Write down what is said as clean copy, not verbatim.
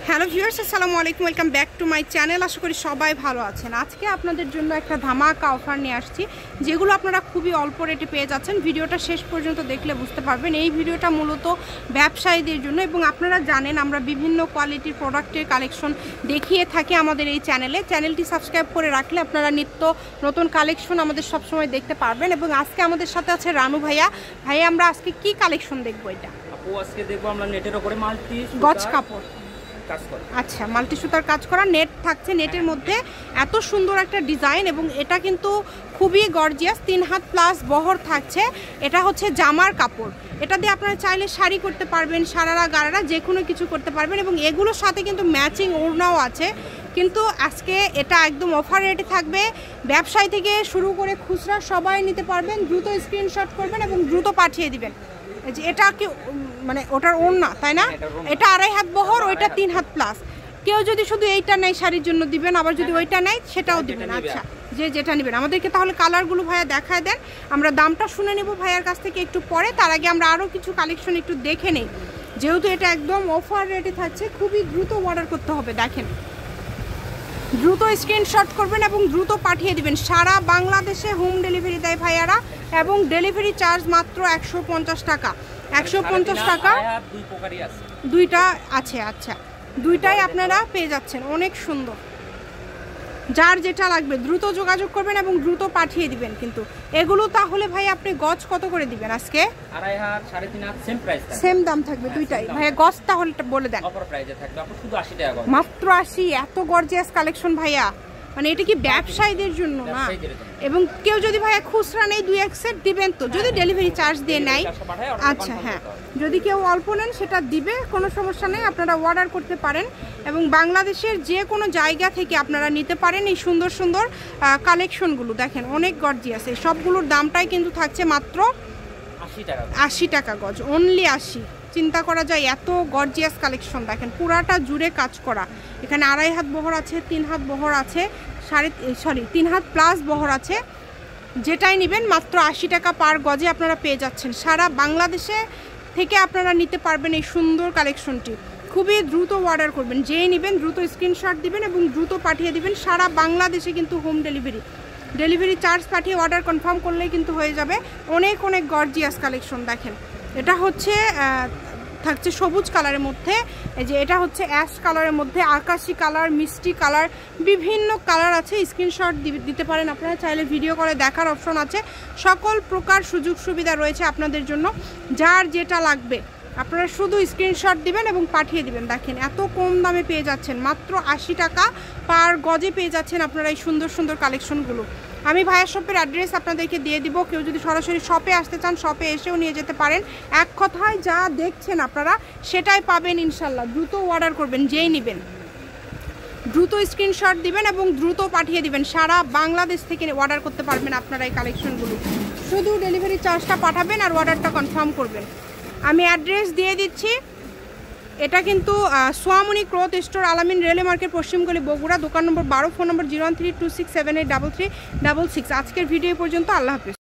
Hello viewers, আসসালামু আলাইকুম, welcome back to my channel. আশা করি সবাই ভালো আছেন। আজকে আপনাদের জন্য একটা ধামাকা অফার নিয়ে আসছি, যেগুলো আপনারা খুবই অল্প রেটে পেয়ে যাচ্ছেন। ভিডিওটা শেষ পর্যন্ত দেখলে বুঝতে পারবেন। এই ভিডিওটা মূলত ব্যবসায়ীদের জন্য, এবং আপনারা জানেন আমরা বিভিন্ন কোয়ালিটির প্রোডাক্টের কালেকশন দেখিয়ে থাকি আমাদের এই চ্যানেলটি সাবস্ক্রাইব করে রাখলে আপনারা নিত্য নতুন কালেকশন আমাদের সবসময় দেখতে পারবেন। এবং আজকে আমাদের সাথে আছে রানু ভাইয়া। আমরা আজকে কি কালেকশন দেখবো? এটা আজকে দেখবো আমরা নেটের উপরে মাল্টি গজ কাপড়, আচ্ছা মাল্টি সুতার কাজ করা নেট থাকছে। নেটের মধ্যে এত সুন্দর একটা ডিজাইন, এবং এটা কিন্তু খুবই গর্জিয়াস। 3 হাত প্লাস বহর থাকছে। এটা হচ্ছে জামার কাপড়। এটা দিয়ে আপনারা চাইলে শাড়ি করতে পারবেন, সারারা গারারা যে কোনো কিছু করতে পারবেন। এবং এগুলোর সাথে কিন্তু ম্যাচিং ওড়নাও আছে। কিন্তু আজকে এটা একদম অফার রেটে থাকবে। ব্যবসায়ী থেকে শুরু করে খুচরা সবাই নিতে পারবেন। দ্রুত স্ক্রিনশট করবেন এবং দ্রুত পাঠিয়ে দিবেন। যে এটা কি মানে ওটার ওড়না, তাই না? এটা 2.5 হাত বহর, ওইটা 3 হাত প্লাস। কেউ যদি শুধু এইটা নেয় শাড়ির জন্য দিবেন, আবার যদি ওইটা নেয় সেটাও দিবেন। আচ্ছা, যে যেটা নেবেন। আমাদেরকে তাহলে কালারগুলো ভাইয়া দেখায় দেন, আমরা দামটা শুনে নেব ভাইয়ার কাছ থেকে একটু পরে। তার আগে আমরা আরও কিছু কালেকশন একটু দেখে নেই, যেহেতু এটা একদম অফার রেটে থাকছে। খুবই দ্রুত অর্ডার করতে হবে। দেখেন, দ্রুত স্ক্রিনশট করবেন এবং দ্রুত পাঠিয়ে দিবেন। সারা বাংলাদেশে হোম ডেলিভারি দেয় ভাইয়ারা, এবং ডেলিভারি চার্জ মাত্র 150 টাকা। 150 টাকা দুইটা আছে। আচ্ছা, দুইটাই আপনারা পেয়ে যাচ্ছেন। অনেক সুন্দর। যার যেটা লাগবে দ্রুত যোগাযোগ করবেন এবং দ্রুত পাঠিয়ে দিবেন। কিন্তু এগুলো তাহলে ভাই আপনি গজ কত করে দিবেন আজকে? 2.5 হাত 3.5 হাত সেম প্রাইস থাকবে, সেম দাম থাকবে দুইটাই। ভাইয়া গজ তাহলে বলে দেন। অফার প্রাইসে থাকবে আপু শুধু 80 টাকা গজ, মাত্র 80। এত গর্জিয়াস কালেকশন ভাইয়া, মানে এটা কি ব্যবসায়ীদের জন্য না? এবং কেউ যদি ভাইয়া খুচরা নেই 2-1 সেট দিবেন তো, যদি ডেলিভারি চার্জ দিয়ে নেয়। আচ্ছা হ্যাঁ, যদি কেউ অল্প নেন সেটা দিবে, কোনো সমস্যা নেই। আপনারা অর্ডার করতে পারেন এবং বাংলাদেশের যে কোনো জায়গা থেকে আপনারা নিতে পারেন এই সুন্দর সুন্দর কালেকশনগুলো। দেখেন অনেক গর্জিয়াস। এই সবগুলোর দামটাই কিন্তু থাকছে মাত্র 80 টাকা গজ, অনলি 80। চিন্তা করা যায় এত গর্জিয়াস কালেকশন। দেখেন পুরাটা জুড়ে কাজ করা। এখানে 2.5 হাত বহর আছে, 3 হাত বহর আছে, 3 হাত প্লাস বহর আছে। যেটাই নেবেন মাত্র 80 টাকা পার গজে আপনারা পেয়ে যাচ্ছেন। সারা বাংলাদেশে থেকে আপনারা নিতে পারবেন এই সুন্দর কালেকশনটি। খুবই দ্রুত অর্ডার করবেন। যেই নেবেন দ্রুত স্ক্রিনশট দিবেন এবং দ্রুত পাঠিয়ে দিবেন। সারা বাংলাদেশে কিন্তু হোম ডেলিভারি চার্জ পাঠিয়ে অর্ডার কনফার্ম করলেই কিন্তু হয়ে যাবে। অনেক অনেক গর্জিয়াস কালেকশন। দেখেন এটা হচ্ছে থাকছে সবুজ কালারের মধ্যে, এই যে এটা হচ্ছে অ্যাশ কালারের মধ্যে, আকাশি কালার, মিষ্টি কালার, বিভিন্ন কালার আছে। স্ক্রিনশট দিতে পারেন আপনারা চাইলে, ভিডিও করে দেখার অপশন আছে। সকল প্রকার সুযোগ সুবিধা রয়েছে আপনাদের জন্য। যার যেটা লাগবে আপনারা শুধু স্ক্রিনশট দিবেন এবং পাঠিয়ে দিবেন। দেখেন এত কম দামে পেয়ে যাচ্ছেন, মাত্র 80 টাকা পার গজে পেয়ে যাচ্ছেন আপনারা এই সুন্দর সুন্দর কালেকশনগুলো। আমি ভাইয়া শপের অ্যাড্রেস আপনাদেরকে দিয়ে দিব। কেউ যদি সরাসরি শপে আসতে চান শপে এসেও নিয়ে যেতে পারেন। এক কথায় যা দেখছেন আপনারা সেটাই পাবেন ইনশাল্লাহ। দ্রুত অর্ডার করবেন, যেই নেবেন দ্রুত স্ক্রিনশট দিবেন এবং দ্রুত পাঠিয়ে দিবেন। সারা বাংলাদেশ থেকে অর্ডার করতে পারবেন আপনারা এই কালেকশনগুলো। শুধু ডেলিভারি চার্জটা পাঠাবেন আর অর্ডারটা কনফার্ম করবেন। আমি অ্যাড্রেস দিয়ে দিচ্ছি। এটা কিন্তু সোয়ামনি ক্লথ স্টোর, আলামিন রেলওয়ে মার্কেট, পশ্চিমগলি, বগুড়া। দোকান নম্বর 12, ফোন নম্বর 013267833366। আজকের ভিডিও পর্যন্ত। আল্লাহ হাফেজ।